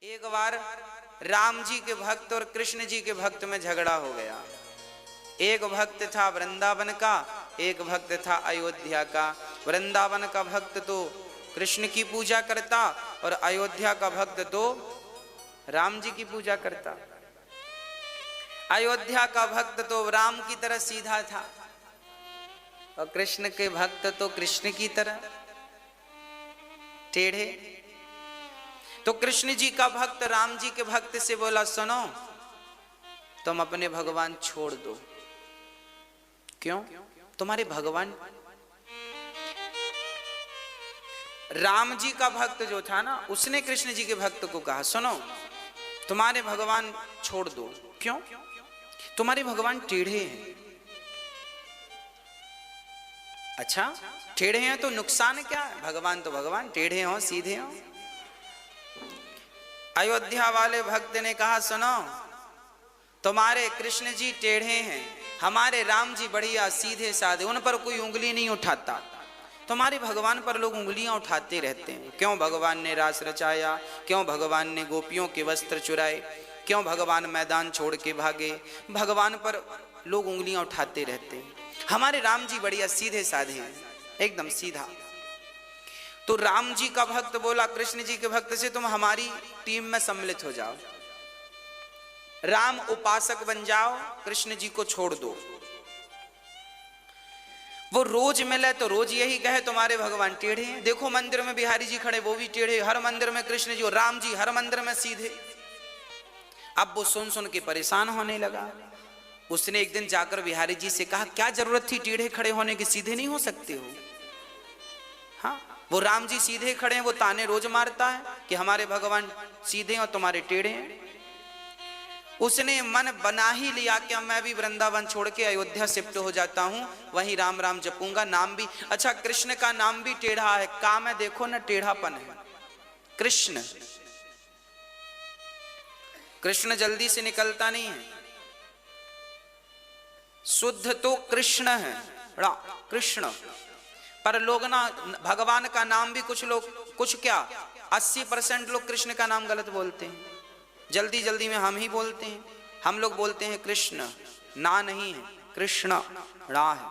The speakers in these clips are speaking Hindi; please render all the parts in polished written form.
एक बार राम जी के भक्त और कृष्ण जी के भक्त में झगड़ा हो गया। एक भक्त था वृंदावन का, एक भक्त था अयोध्या का। वृंदावन का भक्त तो कृष्ण की पूजा करता और अयोध्या का भक्त तो राम जी की पूजा करता। अयोध्या का भक्त तो राम की तरह सीधा था और कृष्ण के भक्त तो कृष्ण की तरह टेढ़े। तो कृष्ण जी का भक्त राम जी के भक्त से बोला, सुनो तुम अपने भगवान छोड़ दो। क्यों? तुम्हारे भगवान। राम जी का भक्त जो था ना, उसने कृष्ण जी के भक्त को कहा, सुनो तुम्हारे भगवान छोड़ दो। क्यों? तुम्हारे भगवान टेढ़े हैं। अच्छा, टेढ़े हैं तो नुकसान क्या है? भगवान तो भगवान, टेढ़े हो सीधे हो। अयोध्या वाले भक्त ने कहा, सुनो तुम्हारे कृष्ण जी टेढ़े हैं, हमारे राम जी बढ़िया सीधे साधे, उन पर कोई उंगली नहीं उठाता। तुम्हारे भगवान पर लोग उंगलियां उठाते रहते हैं। क्यों भगवान ने रास रचाया? क्यों भगवान ने गोपियों के वस्त्र चुराए? क्यों भगवान मैदान छोड़ के भागे? भगवान पर लोग उंगलियां उठाते रहते हैं। हमारे राम जी बढ़िया सीधे साधे हैं, एकदम सीधा। तो राम जी का भक्त बोला कृष्ण जी के भक्त से, तुम हमारी टीम में सम्मिलित हो जाओ, राम उपासक बन जाओ, कृष्ण जी को छोड़ दो। वो रोज मिले तो रोज यही कहे तुम्हारे भगवान टेढ़े हैं। देखो मंदिर में बिहारी जी खड़े, वो भी टेढ़े। हर मंदिर में कृष्ण जी और राम जी, हर मंदिर में सीधे। अब वो सुन सुन के परेशान होने लगा। उसने एक दिन जाकर बिहारी जी से कहा, क्या जरूरत थी टेढ़े खड़े होने की? सीधे नहीं हो सकते हो? हाँ, वो राम जी सीधे खड़े हैं, वो ताने रोज मारता है कि हमारे भगवान सीधे और तुम्हारे टेढ़े हैं। उसने मन बना ही लिया कि मैं भी वृंदावन छोड़ के अयोध्या शिफ्ट हो जाता हूं, वहीं राम राम जपूंगा। नाम भी अच्छा, कृष्ण का नाम भी टेढ़ा है। काम है देखो ना, टेढ़ापन है। कृष्ण, कृष्ण जल्दी से निकलता नहीं है। शुद्ध तो कृष्ण है, कृष्ण। पर लोग ना भगवान का नाम भी कुछ लोग, कुछ क्या 80% लोग कृष्ण का नाम गलत बोलते हैं। जल्दी जल्दी में हम ही बोलते हैं। हम लोग बोलते हैं कृष्ण, ना नहीं है, कृष्ण रा है,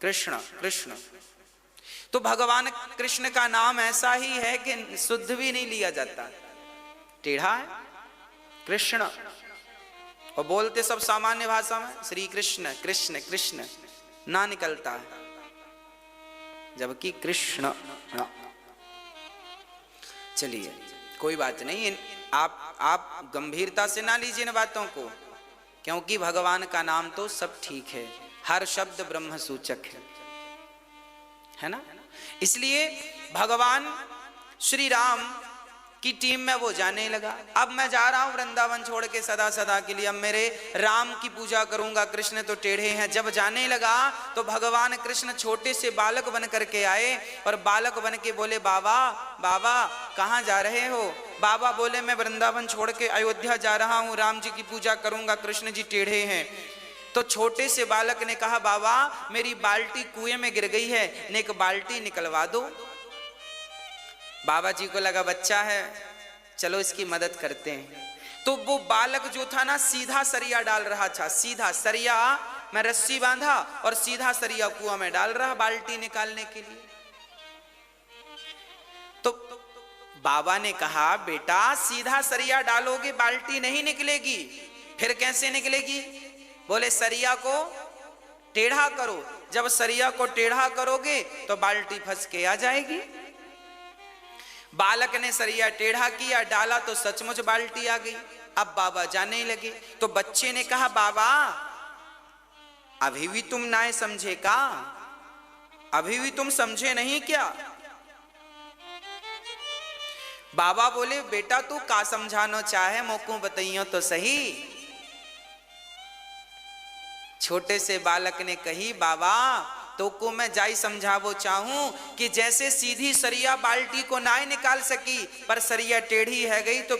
कृष्ण कृष्ण। तो भगवान कृष्ण का नाम ऐसा ही है कि शुद्ध भी नहीं लिया जाता, टेढ़ा है कृष्ण। और बोलते सब सामान्य भाषा में श्री कृष्ण कृष्ण कृष्ण, ना निकलता है, जबकि कृष्ण। चलिए कोई बात नहीं, आप गंभीरता से ना लीजिए इन बातों को, क्योंकि भगवान का नाम तो सब ठीक है, हर शब्द ब्रह्म सूचक है ना। इसलिए भगवान श्री राम की टीम में वो जाने लगा। अब मैं जा रहा हूं वृंदावन छोड़ के सदा सदा के लिए, अब मेरे राम की पूजा करूंगा, कृष्ण तो टेढ़े हैं। जब जाने लगा तो भगवान कृष्ण छोटे से बालक बन करके आए और बालक बन के बोले, बाबा बाबा कहाँ जा रहे हो? बाबा बोले, मैं वृंदावन छोड़ के अयोध्या जा रहा हूँ, राम जी की पूजा करूंगा, कृष्ण जी टेढ़े हैं। तो छोटे से बालक ने कहा, बाबा मेरी बाल्टी कुएं में गिर गई है, एक बाल्टी निकलवा दो। बाबा जी को लगा बच्चा है, चलो इसकी मदद करते हैं। तो वो बालक जो था ना, सीधा सरिया डाल रहा था, सीधा सरिया में रस्सी बांधा और सीधा सरिया कुआं में डाल रहा बाल्टी निकालने के लिए। तो बाबा ने कहा, बेटा सीधा सरिया डालोगे बाल्टी नहीं निकलेगी, फिर कैसे निकलेगी? बोले सरिया को टेढ़ा करो, जब सरिया को टेढ़ा करोगे तो बाल्टी फंस के आ जाएगी। बालक ने सरिया टेढ़ा किया, डाला तो सचमुच बाल्टी आ गई। अब बाबा जाने लगे तो बच्चे ने कहा, बाबा अभी भी तुम ना समझे का? अभी भी तुम समझे नहीं क्या? बाबा बोले, बेटा तू का समझाना चाहे, मोको बताइयो तो सही। छोटे से बालक ने कही, बाबा तो को मैं जाई समझावो चाहूं कि जैसे सीधी सरिया बाल्टी को ना निकाल सकी, पर सरिया टेढ़ी है गई तो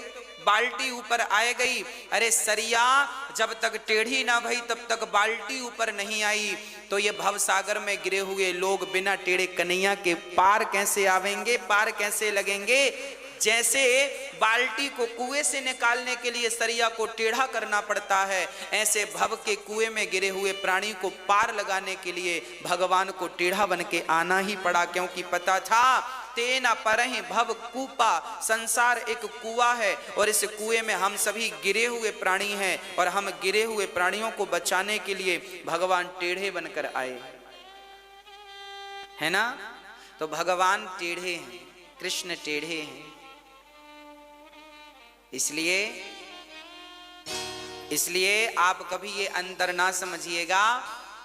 बाल्टी ऊपर आए गई। अरे सरिया जब तक टेढ़ी ना भई तब तक बाल्टी ऊपर नहीं आई। तो ये भव सागर में गिरे हुए लोग बिना टेढ़े कन्हैया के पार कैसे आवेंगे, पार कैसे लगेंगे? जैसे बाल्टी को कुएं से निकालने के लिए सरिया को टेढ़ा करना पड़ता है, ऐसे भव के कुएं में गिरे हुए प्राणी को पार लगाने के लिए भगवान को टेढ़ा बन के आना ही पड़ा, क्योंकि पता था तेना परहि भव कूपा, संसार एक कुआं है और इस कुएं में हम सभी गिरे हुए प्राणी हैं और हम गिरे हुए प्राणियों को बचाने के लिए भगवान टेढ़े बनकर आए, है ना। तो भगवान टेढ़े हैं, कृष्ण टेढ़े हैं। इसलिए आप कभी ये अंतर ना समझिएगा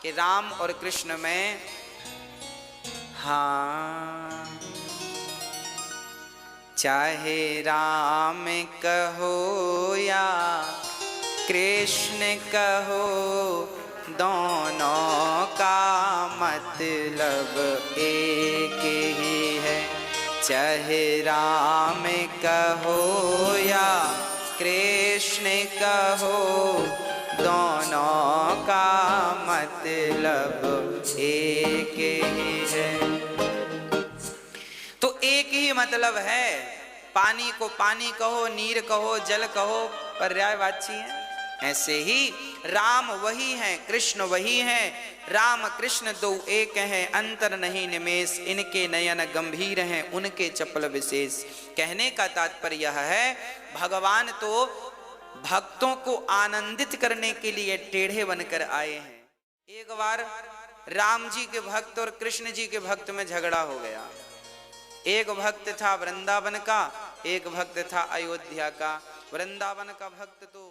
कि राम और कृष्ण में, हाँ, चाहे राम कहो या कृष्ण कहो, दोनों का मतलब एक ही है। चाहे राम कहो या कृष्ण कहो, दोनों का मतलब एक ही है। तो एक ही मतलब है। पानी को पानी कहो, नीर कहो, जल कहो, पर्यायवाची है। ऐसे ही राम वही हैं, कृष्ण वही हैं। राम कृष्ण दो एक हैं, अंतर नहीं निमेष। इनके नयन गंभीर हैं, उनके चपल विशेष। कहने का तात्पर्य यह है, भगवान तो भक्तों को आनंदित करने के लिए टेढ़े बनकर आए हैं। एक बार राम जी के भक्त और कृष्ण जी के भक्त में झगड़ा हो गया। एक भक्त था वृंदावन का, एक भक्त था अयोध्या का। वृंदावन का भक्त तो